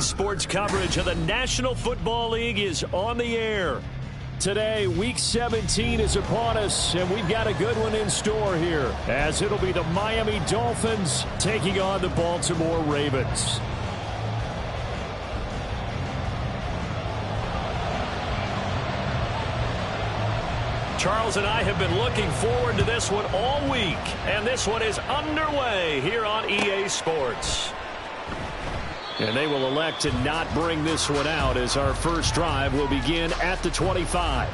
Sports coverage of the National Football League is on the air. Today, Week 17 is upon us, and we've got a good one in store here, as it'll be the Miami Dolphins taking on the Baltimore Ravens. Charles and I have been looking forward to this one all week, and this one is underway here on EA Sports. And they will elect to not bring this one out as our first drive will begin at the 25.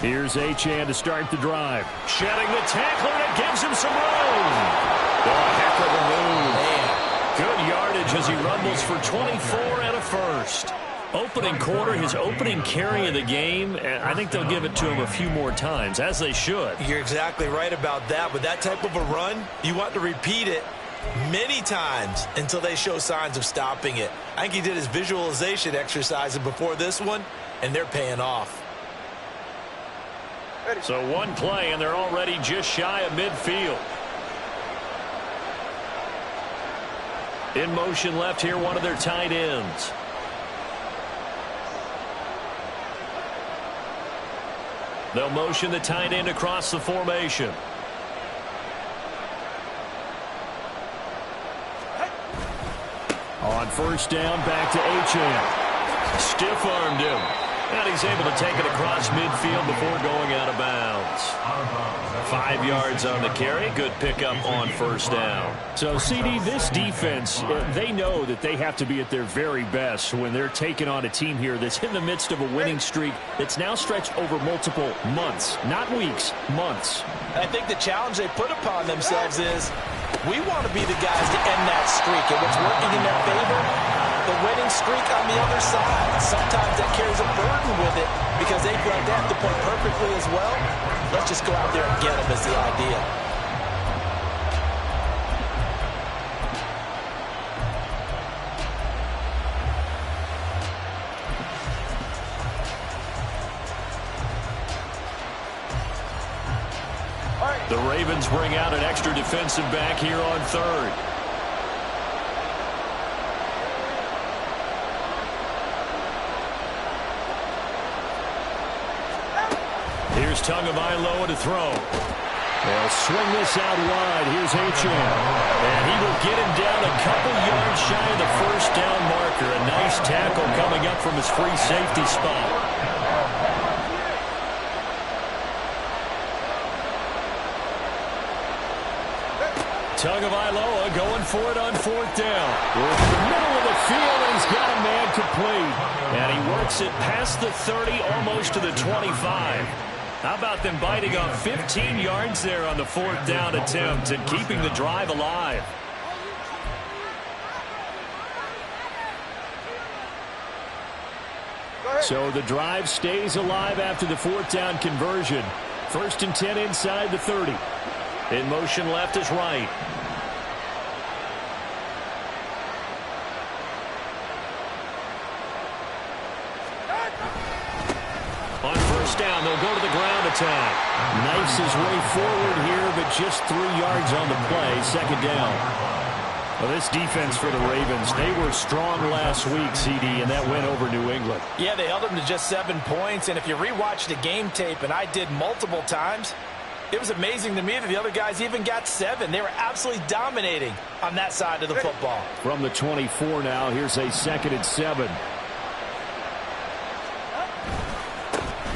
Here's Achane to start the drive. Shedding the tackler, and it gives him some room. Oh, heck of a move. Good yardage as he rumbles for 24 and a first. Opening quarter, his opening carry of the game, and I think they'll give it to him a few more times, as they should. You're exactly right about that. With that type of a run, you want to repeat it many times until they show signs of stopping it. I think he did his visualization exercises before this one, and they're paying off. So one play, and they're already just shy of midfield. In motion left here, one of their tight ends. They'll motion the tight end across the formation. On first down, back to Achane. Stiff-armed him. And he's able to take it across midfield before going out of bounds. 5 yards on the carry. Good pickup on first down. So, CD, this defense, they know that they have to be at their very best when they're taking on a team here that's in the midst of a winning streak that's now stretched over multiple months. Not weeks, months. I think the challenge they put upon themselves is we want to be the guys to end that streak. And what's working in their favor? The winning streak on the other side. Sometimes that carries a burden with it because they feel like they have to play perfectly as well. Let's just go out there and get them is the idea. The Ravens bring out an extra defensive back here on third. Here's Tagovailoa to throw. They'll swing this out wide. Here's Achane. And he will get him down a couple yards shy of the first down marker. A nice tackle coming up from his free safety spot. Tagovailoa going for it on fourth down. Works the middle of the field, and he's got a man complete. And he works it past the 30, almost to the 25. How about them biting off 15 yards there on the fourth down attempt and keeping the drive alive? So the drive stays alive after the fourth down conversion. 1st and 10 inside the 30. In motion left is right. On first down, they'll go to the ground attack. Knifes his way forward here, but just 3 yards on the play. Second down. Well, this defense for the Ravens, they were strong last week, CD, and that went over New England. Yeah, they held them to just 7 points, and if you rewatch the game tape, and I did multiple times, it was amazing to me that the other guys even got 7. They were absolutely dominating on that side of the football. From the 24 now, here's a 2nd and 7.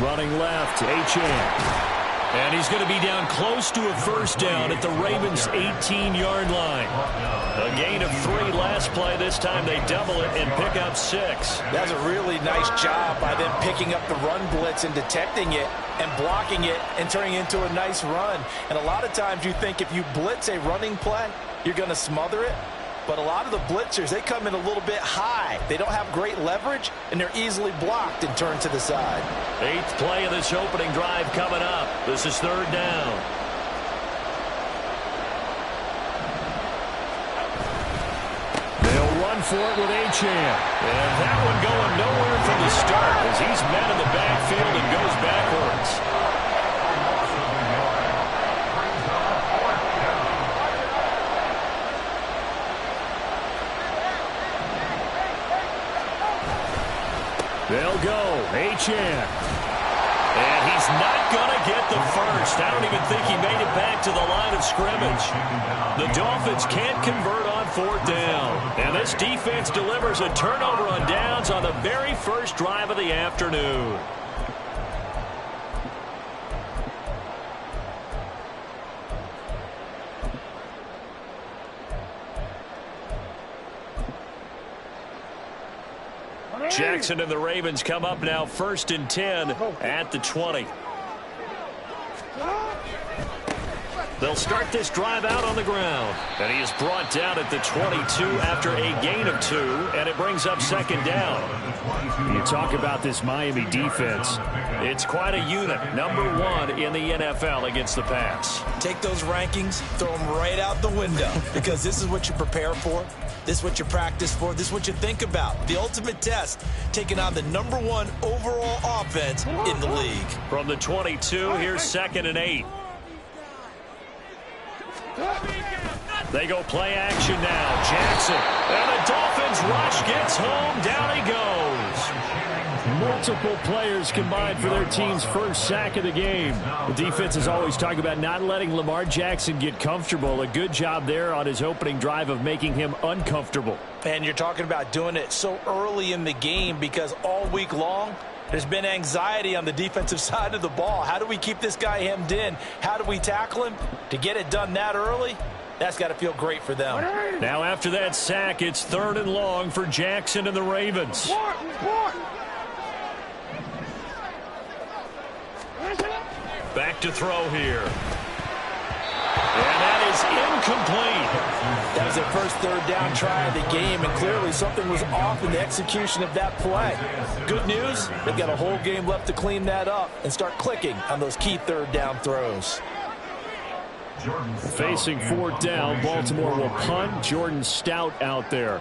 Running left, Achane. And he's going to be down close to a first down at the Ravens' 18-yard line. A gain of 3 last play. This time they double it and pick up 6. That's a really nice job by them picking up the run blitz and detecting it and blocking it and turning it into a nice run. And a lot of times you think if you blitz a running play, you're going to smother it. But a lot of the blitzers, they come in a little bit high. They don't have great leverage, and they're easily blocked and turned to the side. 8th play of this opening drive coming up. This is 3rd down. They'll run for it with Achane. And that one going nowhere from the start as he's met in the backfield and goes backwards. They'll go. Achane. And he's not going to get the first. I don't even think he made it back to the line of scrimmage. The Dolphins can't convert on 4th down. And this defense delivers a turnover on downs on the very first drive of the afternoon. Jackson and the Ravens come up now 1st and 10 at the 20. They'll start this drive out on the ground. And he is brought down at the 22 after a gain of 2, and it brings up 2nd down. You talk about this Miami defense. It's quite a unit. #1 in the NFL against the pass. Take those rankings, throw them right out the window, because this is what you prepare for. This is what you practice for. This is what you think about. The ultimate test, taking on the #1 overall offense in the league. From the 22, here's 2nd and 8. They go play action now. Jackson. And the Dolphins rush gets home. Down he goes. Multiple players combined for their team's first sack of the game. The defense is always talking about not letting Lamar Jackson get comfortable. A good job there on his opening drive of making him uncomfortable. And you're talking about doing it so early in the game because all week long, there's been anxiety on the defensive side of the ball. How do we keep this guy hemmed in? How do we tackle him? To get it done that early, that's got to feel great for them. Now after that sack, it's 3rd and long for Jackson and the Ravens. Back to throw here. And that is incomplete. That was their first 3rd down try of the game, and clearly something was off in the execution of that play. Good news, they've got a whole game left to clean that up and start clicking on those key 3rd down throws. Facing 4th down, Baltimore will punt. Jordan Stout out there.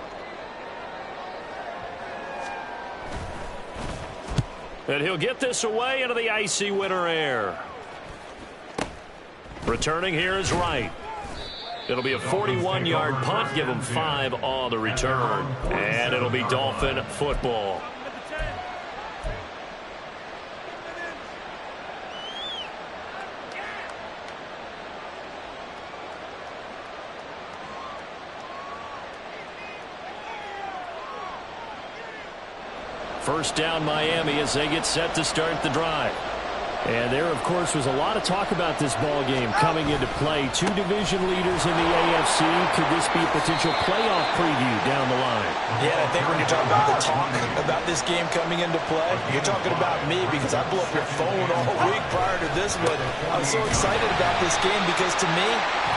And he'll get this away into the icy winter air. Returning here is Wright. It'll be a 41-yard punt. Give him 5 on the return. And it'll be Dolphin football. First down Miami as they get set to start the drive. And there, of course, was a lot of talk about this ball game coming into play. 2 division leaders in the AFC. Could this be a potential playoff preview down the line? Yeah, I think when you're talking about the talk about this game coming into play, you're talking about me because I blew up your phone all week prior to this one. I'm so excited about this game because to me,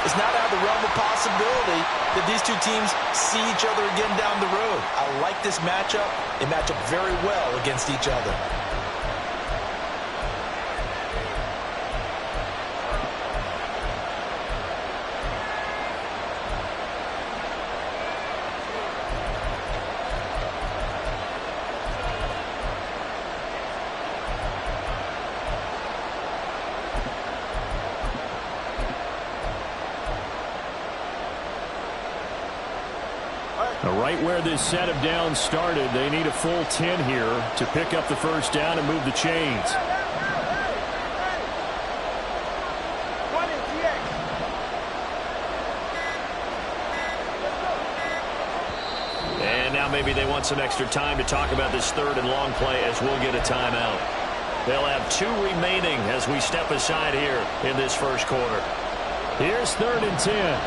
it's not out of the realm of possibility that these two teams see each other again down the road. I like this matchup. They match up very well against each other. Right where this set of downs started, they need a full 10 here to pick up the first down and move the chains. And now maybe they want some extra time to talk about this 3rd and long play as we'll get a timeout. They'll have 2 remaining as we step aside here in this first quarter. Here's 3rd and 10.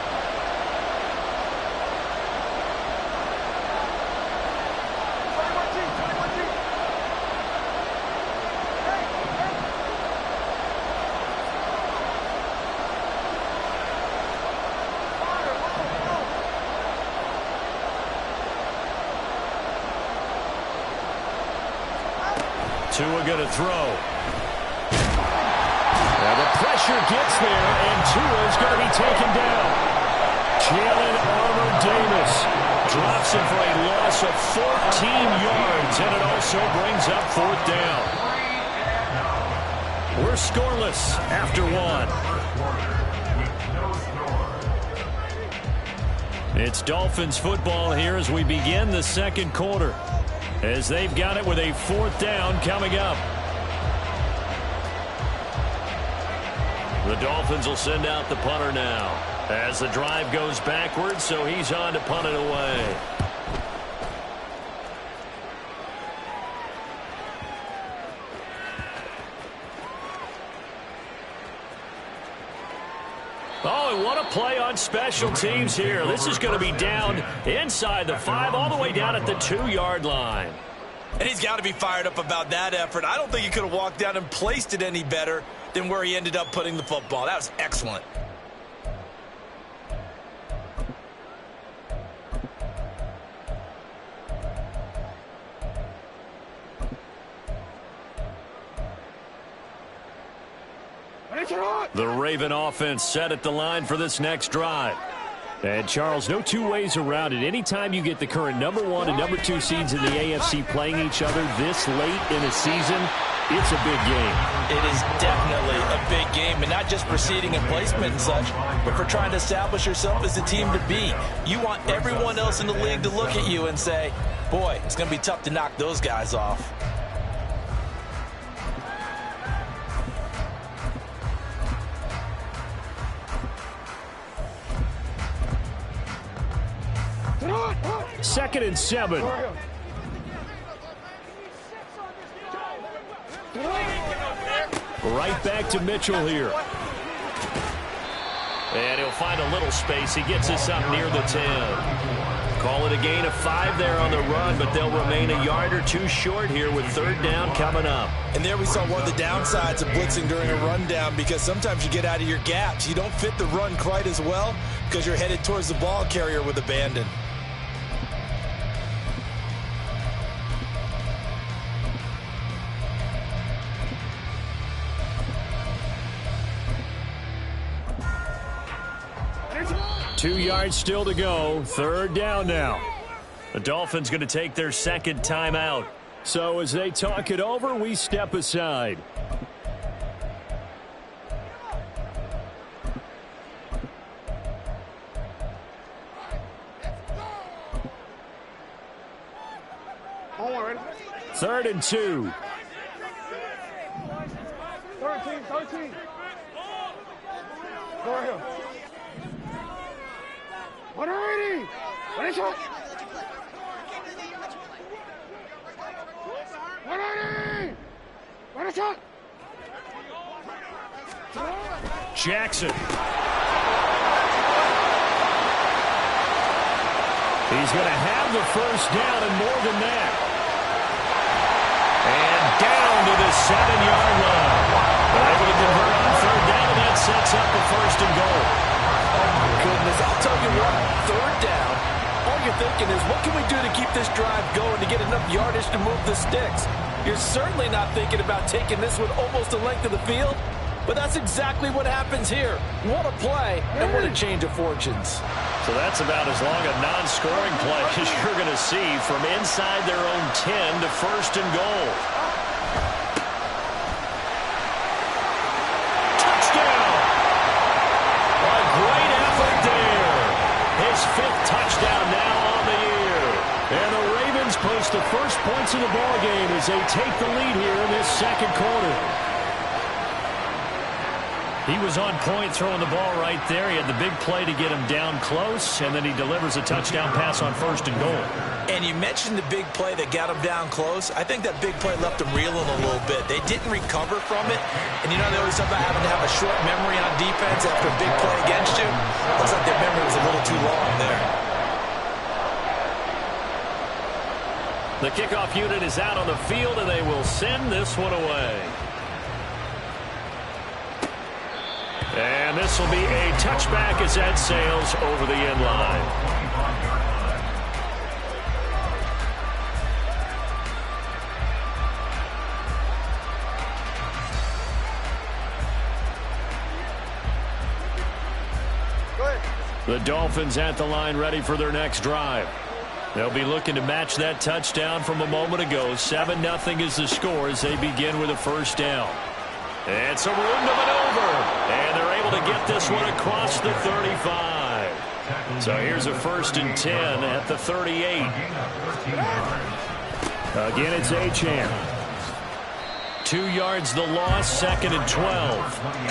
Tua going to throw. Now the pressure gets there, and Tua's going to be taken down. Jalen Armour-Davis drops him for a loss of 14 yards, and it also brings up 4th down. We're scoreless after 1. It's Dolphins football here as we begin the second quarter, as they've got it with a 4th down coming up. The Dolphins will send out the punter now as the drive goes backwards, so he's on to punt it away. Oh, and what a play on special teams here. This is going to be down inside the 5, all the way down at the 2-yard line. And he's got to be fired up about that effort. I don't think he could have walked down and placed it any better than where he ended up putting the football. That was excellent. The Raven offense set at the line for this next drive. And, Charles, no 2 ways around it. Anytime you get the current number 1 and number 2 seeds in the AFC playing each other this late in a season, it's a big game. It is definitely a big game, and not just for seeding and placement and such, but for trying to establish yourself as a team to beat. You want everyone else in the league to look at you and say, boy, it's going to be tough to knock those guys off. Second and 7. Right back to Mitchell here. And he'll find a little space. He gets us up near the 10. Call it a gain of 5 there on the run, but they'll remain a yard or 2 short here with 3rd down coming up. And there we saw one of the downsides of blitzing during a rundown, because sometimes you get out of your gaps. You don't fit the run quite as well because you're headed towards the ball carrier with abandon. Two yards still to go. 3rd down now. The Dolphins going to take their 2nd timeout. So as they talk it over, we step aside. Horn. 3rd and 2. 13. Go ahead. 180. Finish up. 180. Finish up. Jackson. He's going to have the 1st down and more than that. And down to the 7-yard line. They're able to convert on 3rd down, and that sets up the 1st and goal. Oh, my goodness. I'll tell you what, 3rd down, all you're thinking is, what can we do to keep this drive going to get enough yardage to move the sticks? You're certainly not thinking about taking this one almost the length of the field, but that's exactly what happens here. What a play, and what a change of fortunes. So that's about as long a non-scoring play as you're going to see from inside their own 10 to 1st and goal. Touchdown! A great effort there. His 5th touchdown now on the year. And the Ravens post the first points of the ballgame as they take the lead here in this second quarter. He was on point throwing the ball right there. He had the big play to get him down close, and then he delivers a touchdown pass on 1st and goal. And you mentioned the big play that got him down close. I think that big play left him reeling a little bit. They didn't recover from it. And you know they always talk about having to have a short memory on defense after a big play against you. Looks like their memory was a little too long there. The kickoff unit is out on the field, and they will send this one away. And this will be a touchback as that sails over the end line. The Dolphins at the line ready for their next drive. They'll be looking to match that touchdown from a moment ago. 7-0 is the score as they begin with a 1st down. And some room to maneuver. And they're able to get this one across the 35. So here's a 1st and 10 at the 38. Again, it's Achane. 2 yards the loss, 2nd and 12.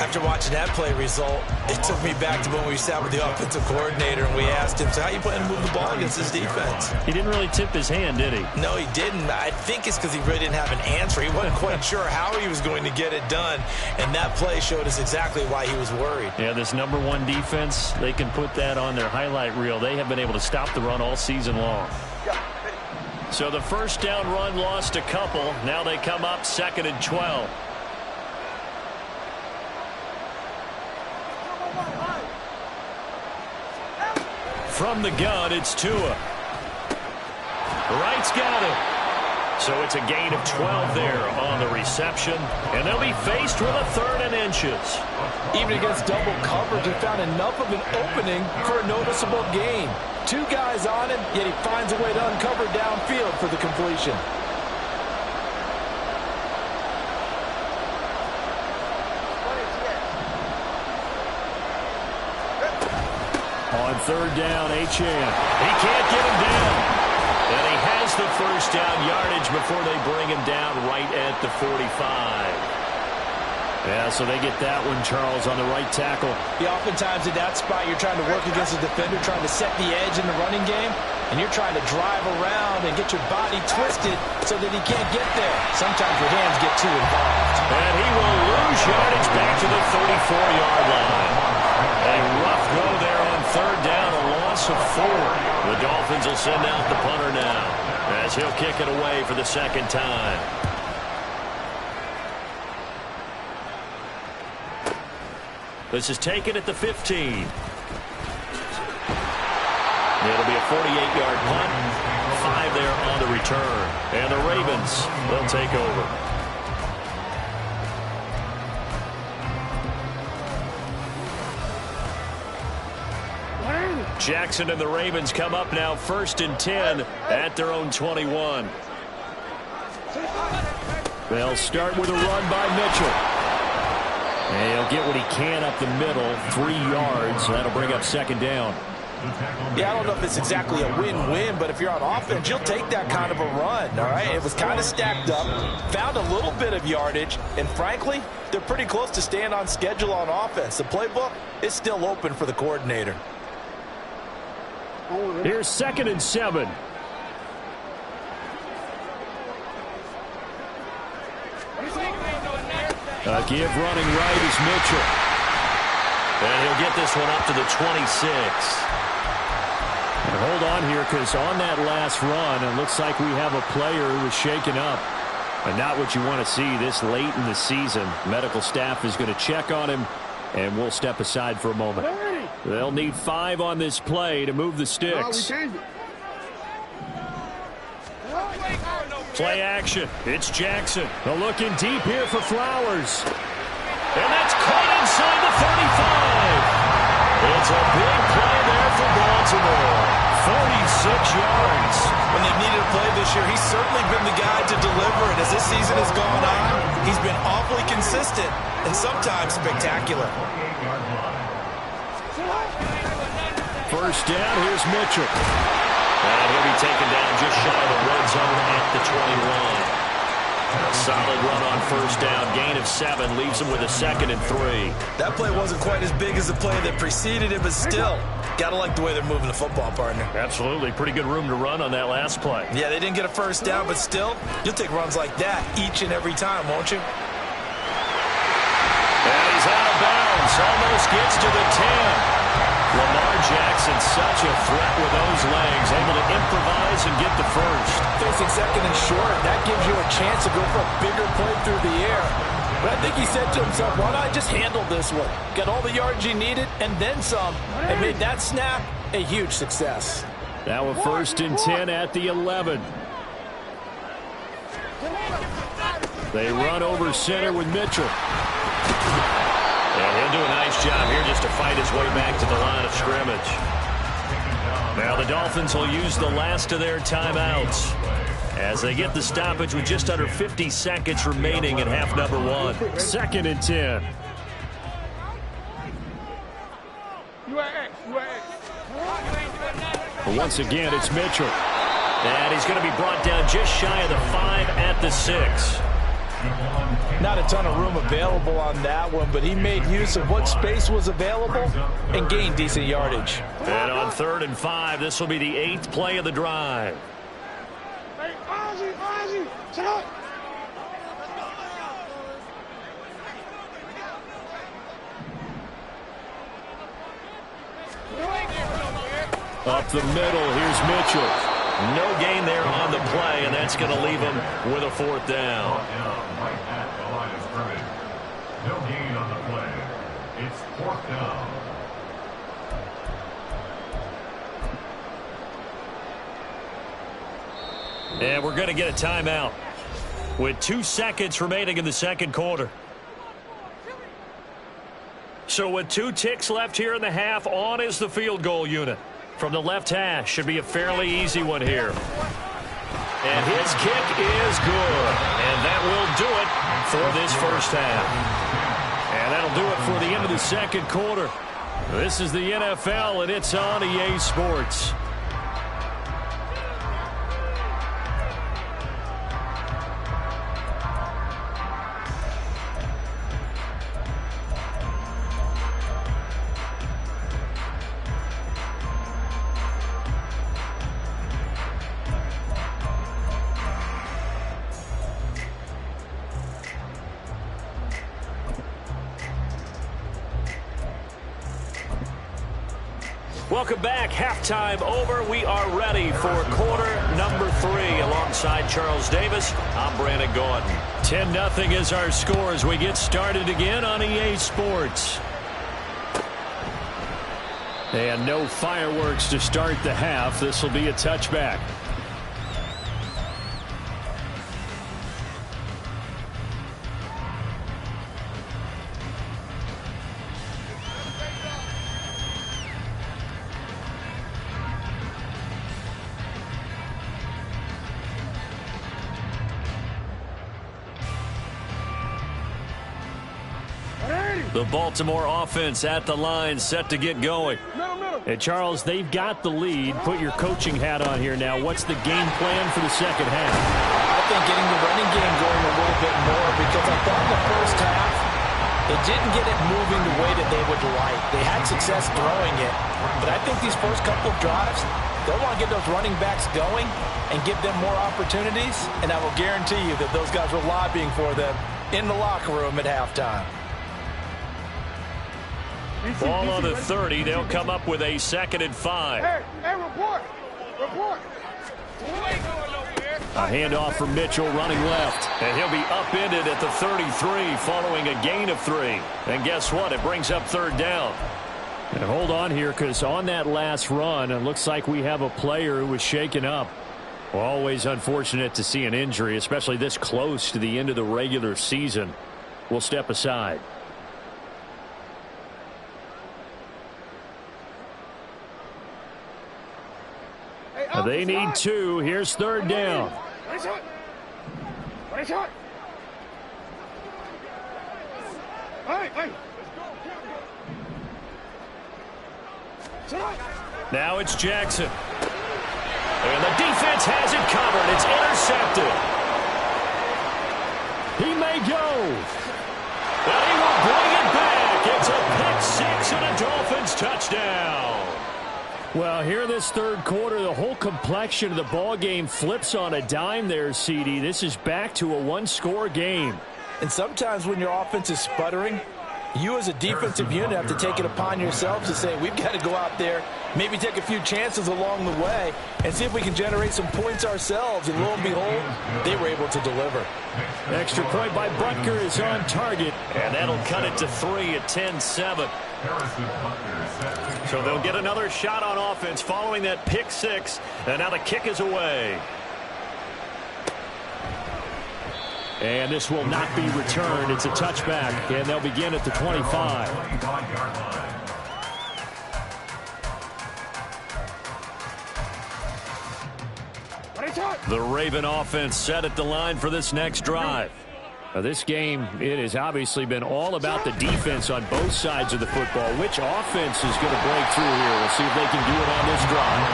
After watching that play result, it took me back to when we sat with the offensive coordinator and we asked him, so how you plan to move the ball against this defense? He didn't really tip his hand, did he? No, he didn't. I think it's because he really didn't have an answer. He wasn't quite sure how he was going to get it done, and that play showed us exactly why he was worried. Yeah, this #1 defense, they can put that on their highlight reel. They have been able to stop the run all season long. So the 1st down run lost a couple. Now they come up 2nd and 12. From the gun, it's Tua. Wright's got it. So it's a gain of 12 there on the reception. And they'll be faced with a 3rd and inches. Even against double coverage, he found enough of an opening for a noticeable gain. 2 guys on him, yet he finds a way to uncover downfield for the completion. On 3rd down, Achane. He can't get him down. And he has the 1st down yardage before they bring him down right at the 45. Yeah, so they get that one, Charles, on the right tackle. Yeah, oftentimes in that spot, you're trying to work against a defender, trying to set the edge in the running game, and you're trying to drive around and get your body twisted so that he can't get there. Sometimes your hands get too involved. And he will lose yardage back to the 34-yard line. A rough go there on 3rd down, a loss of 4. The Dolphins will send out the punter now as he'll kick it away for the 2nd time. This is taken at the 15. It'll be a 48-yard punt. 5 there on the return. And the Ravens, they'll take over. Jackson and the Ravens come up now 1st and 10 at their own 21. They'll start with a run by Mitchell. And he'll get what he can up the middle, 3 yards. That'll bring up 2nd down. Yeah, I don't know if it's exactly a win-win, but if you're on offense, you'll take that kind of a run, all right? It was kind of stacked up, found a little bit of yardage, and frankly, they're pretty close to staying on schedule on offense. The playbook is still open for the coordinator. Here's 2nd and 7. Give running right is Mitchell. And he'll get this one up to the 26. And hold on here, because on that last run, it looks like we have a player who was shaken up. And not what you want to see this late in the season. Medical staff is going to check on him, and we'll step aside for a moment. They'll need 5 on this play to move the sticks. Play action. It's Jackson. They're looking deep here for Flowers. And that's caught inside the 35. It's a big play there for Baltimore. 46 yards. When they've needed a play this year, he's certainly been the guy to deliver. And as this season has gone on, he's been awfully consistent and sometimes spectacular. 1st down, here's Mitchell. And he'll be taken down just shy of the red zone at the 21. Solid run on first down. Gain of 7 leaves him with a 2nd and 3. That play wasn't quite as big as the play that preceded it, but still, got to like the way they're moving the football, partner. Absolutely. Pretty good room to run on that last play. Yeah, they didn't get a first down, but still, you'll take runs like that each and every time, won't you? And he's out of bounds. Almost gets to the 10. Lamar Jackson, such a threat with those legs, able to improvise and get the first. Facing 2nd and short, that gives you a chance to go for a bigger play through the air. But I think he said to himself, why not just handle this one? Got all the yards he needed and then some, and made that snap a huge success. Now a 1st and 10 at the 11. They run over center with Mitchell. And he'll do a nice job here just to fight his way back to the line of scrimmage. Now the Dolphins will use the last of their timeouts as they get the stoppage with just under 50 seconds remaining in half number 1. 2nd and 10. But once again, it's Mitchell. And he's going to be brought down just shy of the 5 at the 6. Not a ton of room available on that one, but he made use of what space was available and gained decent yardage. And on 3rd and 5, this will be the 8th play of the drive. Hey, Ozzie, sit up. Up the middle, here's Mitchell. No gain there on the play, and that's going to leave him with a 4th down. Right at the line of scrimmage. No gain on the play. It's 4th down. And we're going to get a timeout with 2 seconds remaining in the 2nd quarter. So with 2 ticks left here in the half, on is the field goal unit. From the left hash, should be a fairly easy one here. And his kick is good. And that will do it for this first half. And that'll do it for the end of the 2nd quarter. This is the NFL, and it's on EA Sports. Welcome back. Halftime over. We are ready for quarter number 3. Alongside Charles Davis, I'm Brandon Gordon. 10-0 is our score as we get started again on EA Sports. And no fireworks to start the half. This will be a touchback. The Baltimore offense at the line, set to get going. And Charles, they've got the lead. Put your coaching hat on here now. What's the game plan for the 2nd half? I think getting the running game going a little bit more, because I thought in the first half they didn't get it moving the way that they would like. They had success throwing it, but I think these first couple of drives, they'll want to get those running backs going and give them more opportunities, and I will guarantee you that those guys were lobbying for them in the locker room at halftime. Ball on the 30. They'll come up with a 2nd and 5. Hey, report. A handoff from Mitchell running left. And he'll be upended at the 33 following a gain of 3. And guess what? It brings up 3rd down. And hold on here, because on that last run, it looks like we have a player who was shaken up. Always unfortunate to see an injury, especially this close to the end of the regular season. We'll step aside. They need 2. Here's 3rd down. Now it's Jackson. And the defense has it covered. It's intercepted. He may go. And he will bring it back. It's a pick six and a Dolphins touchdown. Well, here in this third quarter, the whole complexion of the ball game flips on a dime there, CD. This is back to a one-score game. And sometimes when your offense is sputtering, you as a defensive unit have to take it upon yourselves to say, we've got to go out there, maybe take a few chances along the way, and see if we can generate some points ourselves. And lo and behold, they were able to deliver. Extra point by Butker is on target. And that'll cut it to 3 at 10-7. So they'll get another shot on offense following that pick six. And now the kick is away. And this will not be returned. It's a touchback, and they'll begin at the 25. The Raven offense set at the line for this next drive. Now, this game, it has obviously been all about the defense on both sides of the football. Which offense is going to break through here? We'll see if they can do it on this drive.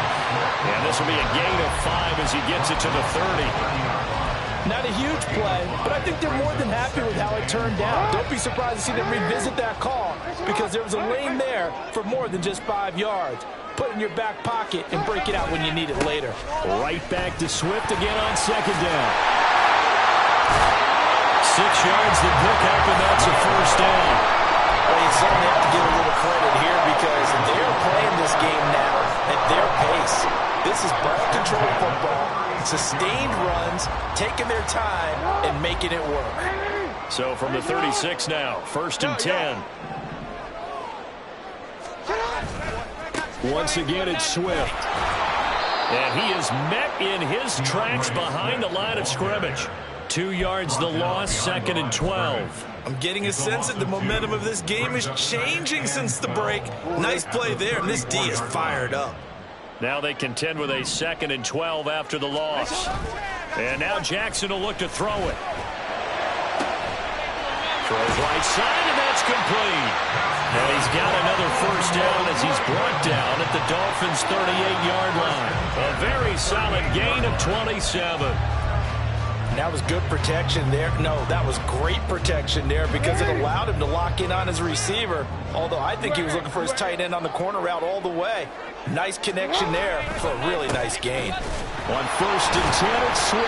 And this will be a gain of 5 as he gets it to the 30. Not a huge play, but I think they're more than happy with how it turned out. Don't be surprised to see them revisit that call because there was a lane there for more than just 5 yards. Put it in your back pocket and break it out when you need it later. Right back to Swift again on second down. 6 yards the pick up, and that's a first down. Well, you certainly have to give a little credit here because they're playing this game now at their pace. This is ball control football. Sustained runs, taking their time, and making it work. So from the 36 now, first and 10. Once again, it's Swift. And he is met in his tracks behind the line of scrimmage. 2 yards the loss, second and 12. I'm getting a sense that the momentum of this game is changing since the break. Nice play there, and this D is fired up. Now they contend with a second and 12 after the loss. And now Jackson will look to throw it. Throws right side, and that's complete. And he's got another first down as he's brought down at the Dolphins' 38-yard line. A very solid gain of 27. That was good protection there. No, that was great protection there because it allowed him to lock in on his receiver. Although I think he was looking for his tight end on the corner route all the way. Nice connection there for a really nice gain. On first and 10, it's Swift.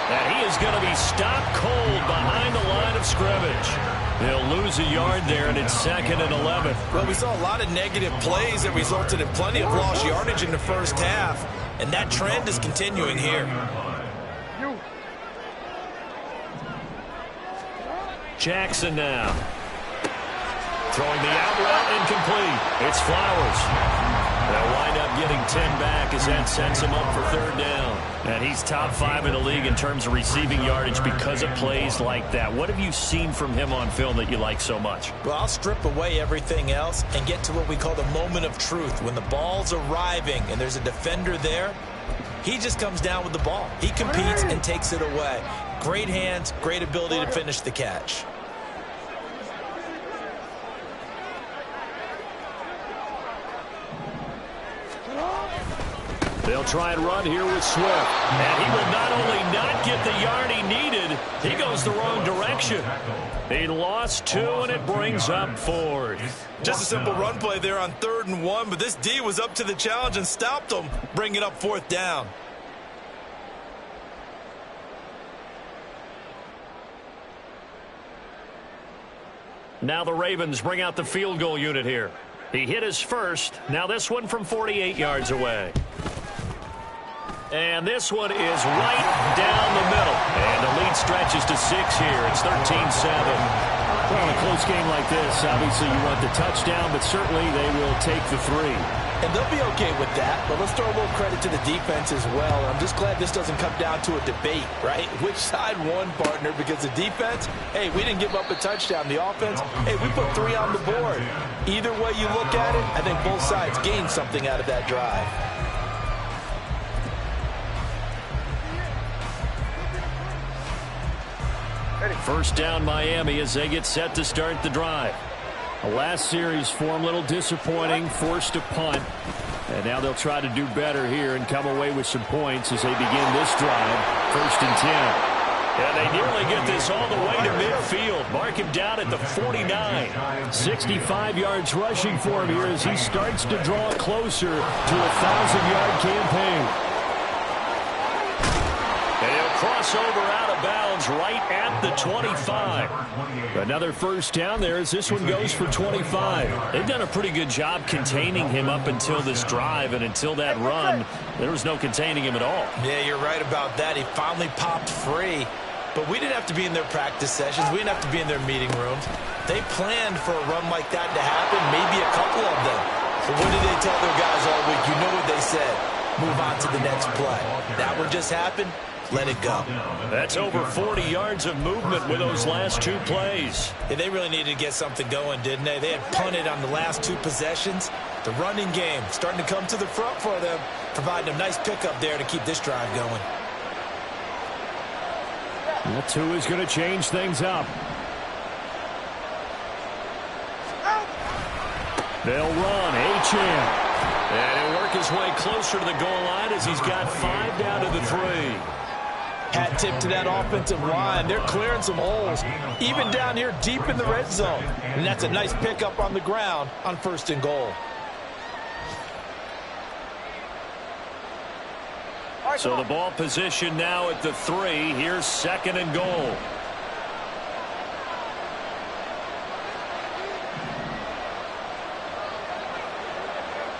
And he is going to be stopped cold behind the line of scrimmage. They'll lose a yard there, and it's second and 11. Well, we saw a lot of negative plays that resulted in plenty of lost yardage in the first half. And that trend is continuing here. Jackson now. Throwing the out route incomplete. It's Flowers. They'll wind up getting 10 back as that sets him up for third down. And he's top 5 in the league in terms of receiving yardage because of plays like that. What have you seen from him on film that you like so much? Well, I'll strip away everything else and get to what we call the moment of truth. When the ball's arriving and there's a defender there, he just comes down with the ball. He competes and takes it away. Great hands, great ability to finish the catch. They'll try and run here with Swift. And he will not only not get the yard he needed, he goes the wrong direction. He lost 2, and it brings up 4. Just a simple run play there on 3rd and 1, but this D was up to the challenge and stopped him, bringing up 4th down. Now the Ravens bring out the field goal unit here. He hit his first. Now this one from 48 yards away. And this one is right down the middle. And the lead stretches to 6 here. It's 13-7. Well, in a close game like this, obviously you want the touchdown, but certainly they will take the 3. And they'll be okay with that, but let's throw a little credit to the defense as well. I'm just glad this doesn't come down to a debate, right? Which side won, partner? Because the defense, hey, we didn't give up a touchdown. The offense, hey, we put 3 on the board. Either way you look at it, I think both sides gained something out of that drive. First down Miami as they get set to start the drive. The last series form a little disappointing, forced a punt. And now they'll try to do better here and come away with some points as they begin this drive. First and 10. And they nearly get this all the way to midfield. Mark him down at the 49. 65 yards rushing for him here as he starts to draw closer to a 1,000-yard campaign. And he'll cross over out of bounds right at the 25. Another first down there as this one goes for 25. They've done a pretty good job containing him up until this drive, and until that run, there was no containing him at all. Yeah, you're right about that. He finally popped free. But we didn't have to be in their practice sessions. We didn't have to be in their meeting rooms. They planned for a run like that to happen, maybe a couple of them. But what did they tell their guys all week? You know what they said. Move on to the next play. That one just happened. Let it go. That's over 40 yards of movement with those last two plays. Yeah, they really needed to get something going, didn't they? They had punted on the last two possessions. The running game starting to come to the front for them, providing a nice pickup there to keep this drive going. That's who is going to change things up. They'll run. Achane. And he'll work his way closer to the goal line as he's got 5 down to the 3. Hat tip to that offensive line. They're clearing some holes, even down here deep in the red zone. And that's a nice pickup on the ground on 1st and goal. So the ball position now at the 3. Here's 2nd and goal.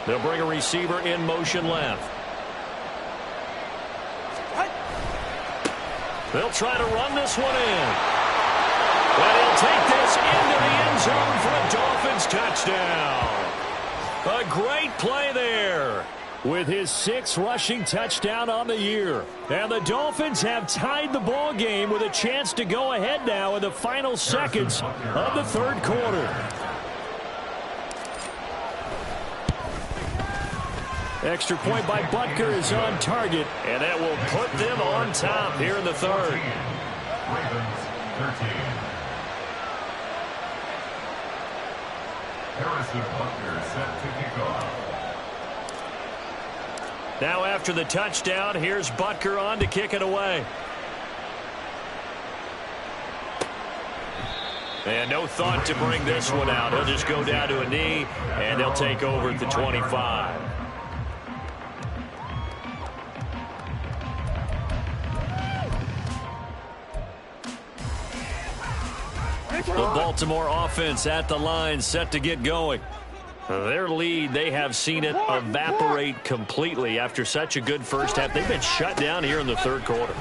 They'll bring a receiver in motion left. They'll try to run this one in. And he'll take this into the end zone for a Dolphins touchdown. A great play there, with his 6th rushing touchdown on the year. And the Dolphins have tied the ball game with a chance to go ahead now in the final seconds of the 3rd quarter. Extra point by Butker is on target, and that will put them on top here in the 3rd. Ravens 13. Harrison Butker set to kick off. Now after the touchdown, here's Butker on to kick it away. And no thought to bring this one out. He'll just go down to a knee, and they'll take over at the 25. The Baltimore offense at the line, set to get going. Their lead, they have seen it evaporate completely after such a good first half. They've been shut down here in the 3rd quarter.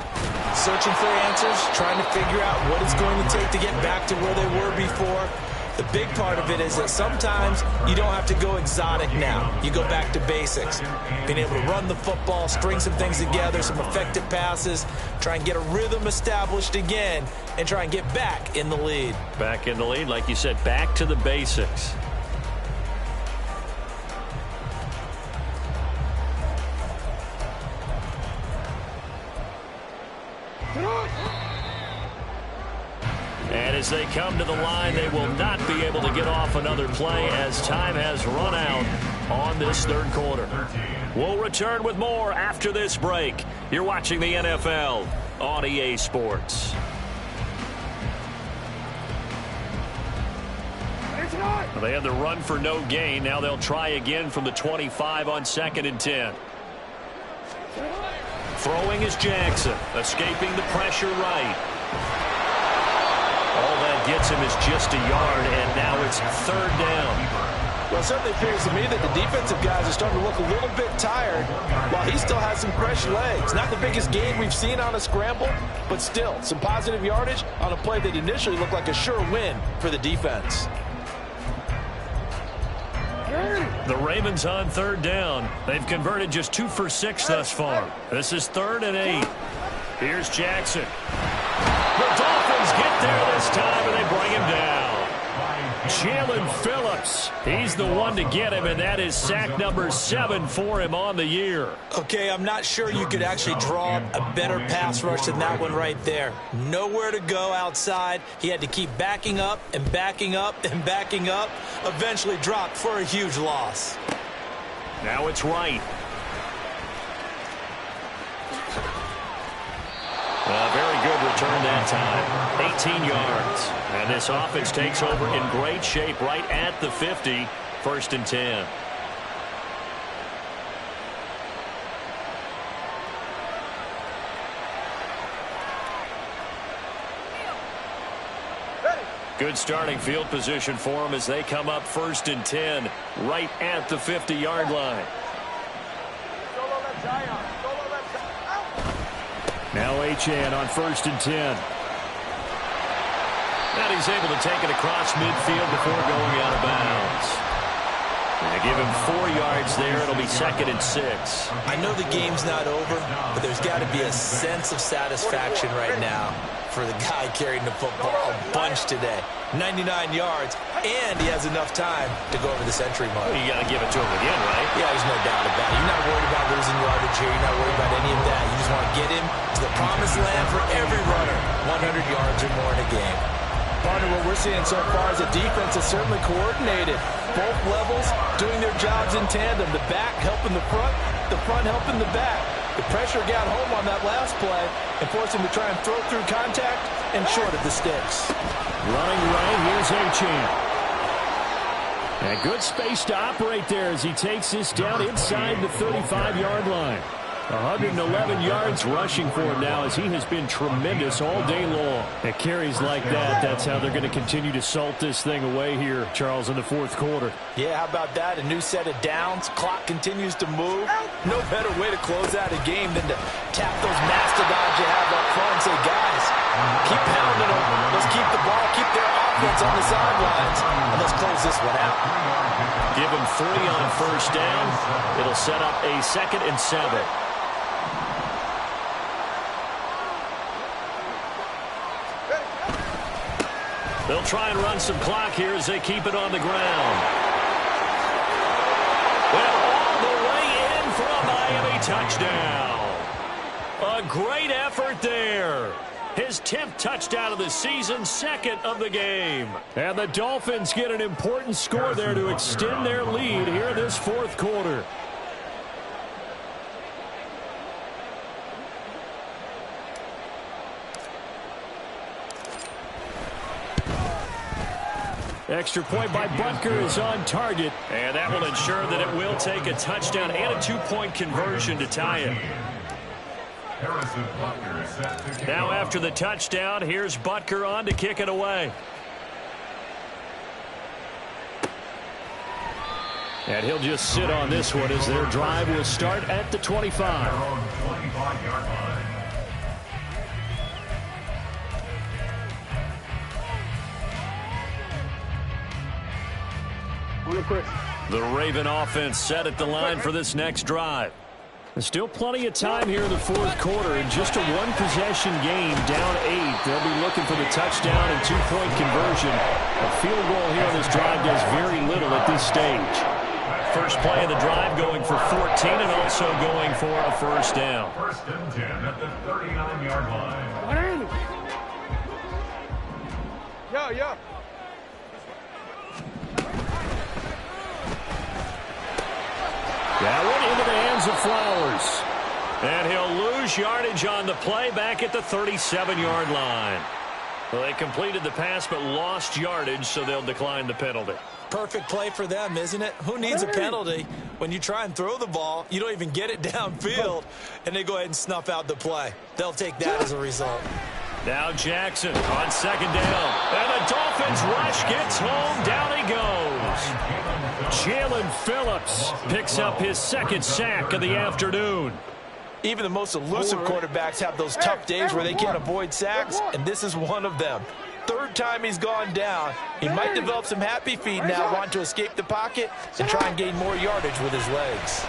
Searching for answers, trying to figure out what it's going to take to get back to where they were before. The big part of it is that sometimes you don't have to go exotic now. You go back to basics. Being able to run the football, string some things together, some effective passes, try and get a rhythm established again, and try and get back in the lead. Back in the lead, like you said, back to the basics. And as they come to the line, they will not be able to get off another play as time has run out on this 3rd quarter. We'll return with more after this break. You're watching the NFL on EA Sports. They had the run for no gain. Now they'll try again from the 25 on 2nd and 10. Throwing is Jackson, escaping the pressure right. All that gets him is just a yard, and now it's 3rd down. Well, it certainly appears to me that the defensive guys are starting to look a little bit tired while he still has some fresh legs. Not the biggest gain we've seen on a scramble, but still some positive yardage on a play that initially looked like a sure win for the defense. The Ravens on 3rd down. They've converted just 2 for 6 thus far. This is 3rd and 8. Here's Jackson. The Dolphins get there this time, and they bring him down. Jalen Phillips, he's the one to get him, and that is sack number 7 for him on the year. Okay, I'm not sure you could actually draw a better pass rush than that one right there. Nowhere to go outside. He had to keep backing up and backing up and backing up. Eventually dropped for a huge loss. Now it's Wright. A very good return that time. 18 yards. And this offense takes over in great shape right at the 50. 1st and 10. Good starting field position for them as they come up 1st and 10 right at the 50-yard line. Now Achane on 1st and 10. And he's able to take it across midfield before going out of bounds. They give him 4 yards there. It'll be 2nd and 6. I know the game's not over, but there's got to be a sense of satisfaction right now for the guy carrying the football a bunch today. 99 yards, and he has enough time to go over the century mark. Well, you got to give it to him again, right? Yeah, there's no doubt about it. You're not worried about losing yardage here. You're not worried about any of that. You just want to get him to the promised land for every runner. 100 yards or more in a game. Partner, what we're seeing so far is the defense is certainly coordinated. Both levels doing their jobs in tandem. The back helping the front helping the back. The pressure got home on that last play and forced him to try and throw through contact and short of the sticks. Running right, here's Achane. And good space to operate there as he takes this down inside the 35-yard line. 111 yards rushing for him now as he has been tremendous all day long. At carries like that, that's how they're going to continue to salt this thing away here, Charles, in the 4th quarter. Yeah, how about that? A new set of downs. Clock continues to move. No better way to close out a game than to tap those mastodons you have up front and say, guys, keep pounding them. Let's keep the ball, keep their offense on the sidelines, and let's close this one out. Give him 3 on 1st down. It'll set up a 2nd and 7. They'll try and run some clock here as they keep it on the ground. Well, all the way in for a Miami touchdown. A great effort there. His 10th touchdown of the season, 2nd of the game. And the Dolphins get an important score there to extend their lead here in this 4th quarter. Extra point by Butker is on target. And that will ensure that it will take a touchdown and a 2-point conversion to tie it. Now after the touchdown, here's Butker on to kick it away. And he'll just sit on this one as their drive will start at the 25. The Raven offense set at the line for this next drive. There's still plenty of time here in the 4th quarter. In just a 1-possession game, down 8. They'll be looking for the touchdown and 2-point conversion. A field goal here on this drive does very little at this stage. First play of the drive going for 14 and also going for a 1st down. 1st and 10 at the 39-yard line. Yo. That one into the hands of Flowers. And he'll lose yardage on the play back at the 37-yard line. Well, they completed the pass but lost yardage, so they'll decline the penalty. Perfect play for them, isn't it? Who needs a penalty when you try and throw the ball, you don't even get it downfield, and they go ahead and snuff out the play. They'll take that as a result. Now Jackson on 2nd down. And the Dolphins rush gets home. Down he goes. Jalen Phillips picks up his 2nd sack of the afternoon. Even the most elusive quarterbacks have those tough days where they can't avoid sacks, and this is one of them. 3rd time he's gone down. He might develop some happy feet now, want to escape the pocket and try and gain more yardage with his legs.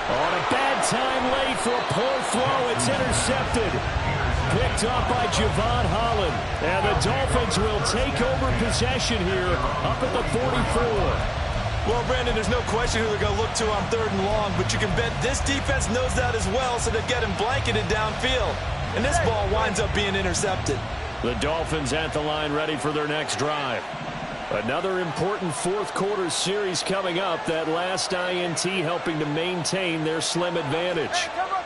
On a bad time late for a poor throw. It's intercepted. Picked up by Javon Holland. And the Dolphins will take over possession here up at the 44. Well, Brandon, there's no question who they're going to look to on 3rd and long, but you can bet this defense knows that as well, so they're getting blanketed downfield. And this ball winds up being intercepted. The Dolphins at the line ready for their next drive. Another important 4th quarter series coming up. That last INT helping to maintain their slim advantage. Hey, come on,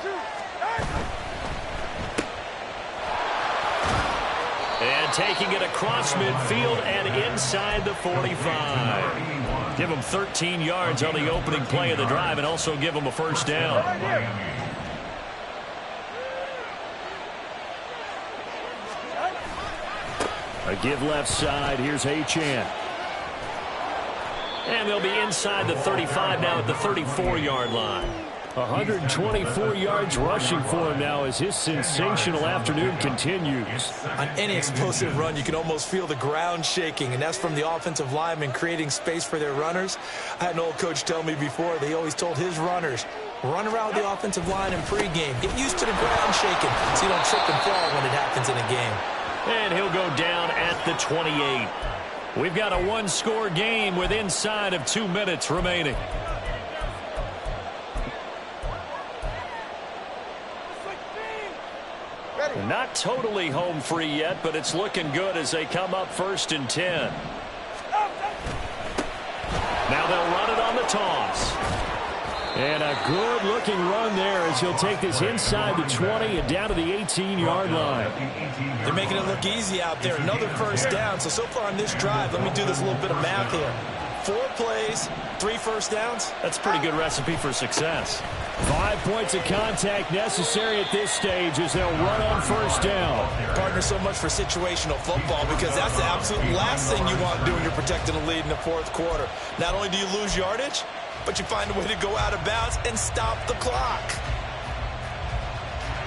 two. And taking it across midfield and inside the 45. Give him 13 yards on the opening play of the drive and also give him a first down. A give left side. Here's Achane. And they'll be inside the 35 now at the 34-yard line. 124 yards rushing for him now as his sensational afternoon continues. On any explosive run, you can almost feel the ground shaking, and that's from the offensive linemen creating space for their runners. I had an old coach tell me before, they always told his runners, run around the offensive line in pregame. Get used to the ground shaking so you don't trip and fall when it happens in a game. And he'll go down at the 28. We've got a one-score game with inside of 2 minutes remaining. Not totally home free yet, but it's looking good as they come up 1st and 10. Now they'll run it on the toss. And a good-looking run there as he'll take this inside the 20 and down to the 18-yard line. They're making it look easy out there. Another first down. So far on this drive, let me do this little bit of math here. 4 plays, 3 first downs. That's a pretty good recipe for success. 5 points of contact necessary at this stage as they'll run on first down. Partner, so much for situational football because that's the absolute last thing you want to do when you're protecting a lead in the 4th quarter. Not only do you lose yardage, but you find a way to go out of bounds and stop the clock.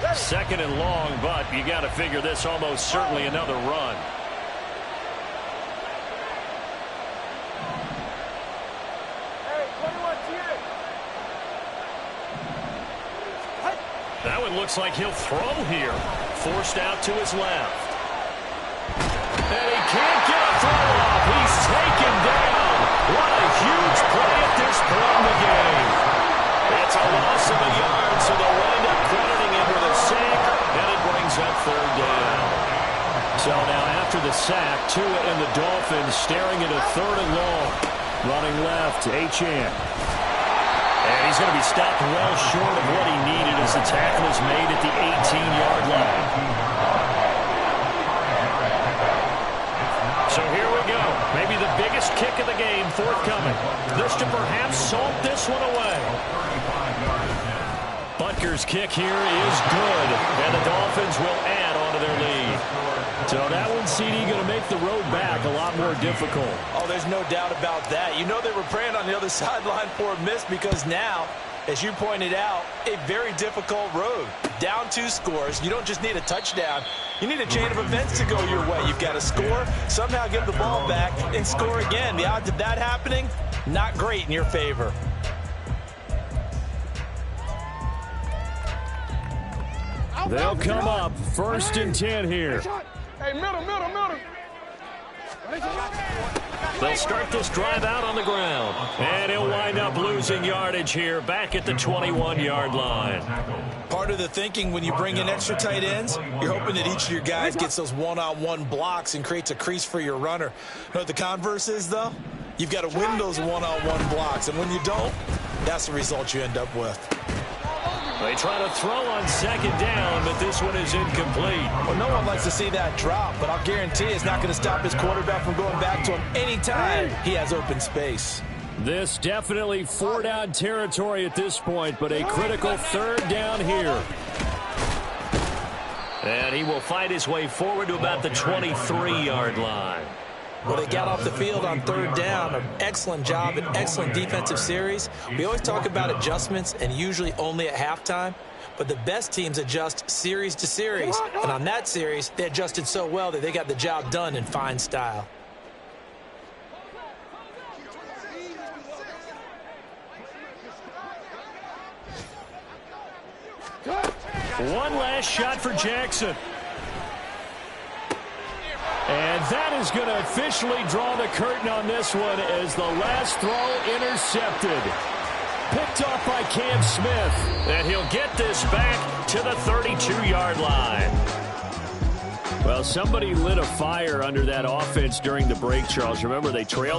2nd and long, but you got to figure this almost certainly another run. That one looks like he'll throw here. Forced out to his left. And he can't get a throw off. He's taken down. What a huge play at this point in the game. It's a loss of a yard, so they'll wind up crediting him with a sack, and it brings up 3rd down. So now after the sack, Tua and the Dolphins staring at a 3rd and long. Running left, Achane. And he's going to be stopped well short of what he needed as the tackle is made at the 18-yard line. So here we go. Maybe the biggest kick of the game forthcoming. This to perhaps salt this one away. Butker's kick here is good, and the Dolphins will add on to their lead. So that one, CD, going to make the road back a lot more difficult. Oh, there's no doubt about that. You know they were praying on the other sideline for a miss because now, as you pointed out, a very difficult road. Down 2 scores. You don't just need a touchdown. You need a chain of events to go your way. You've got to score, somehow give the ball back, and score again. The odds of that happening, not great in your favor. They'll come up 1st and 10 here. Hey, middle. They'll start this drive out on the ground. And he'll wind up losing yardage here back at the 21-yard line. Part of the thinking when you bring in extra tight ends, you're hoping that each of your guys gets those one-on-one blocks and creates a crease for your runner. You know what the converse is, though? You've got to win those one-on-one blocks, and when you don't, that's the result you end up with. They try to throw on 2nd down, but this one is incomplete. Well, no one likes to see that drop, but I'll guarantee it's not going to stop his quarterback from going back to him anytime he has open space. This definitely 4-down territory at this point, but a critical 3rd down here. And he will fight his way forward to about the 23-yard line. Well, they got off the field on 3rd down. An excellent job, an excellent defensive series. We always talk about adjustments and usually only at halftime. But the best teams adjust series to series. And on that series, they adjusted so well that they got the job done in fine style. One last shot for Jackson. And that is going to officially draw the curtain on this one as the last throw intercepted. Picked off by Cam Smith. And he'll get this back to the 32-yard line. Well, somebody lit a fire under that offense during the break, Charles. Remember, they trailed.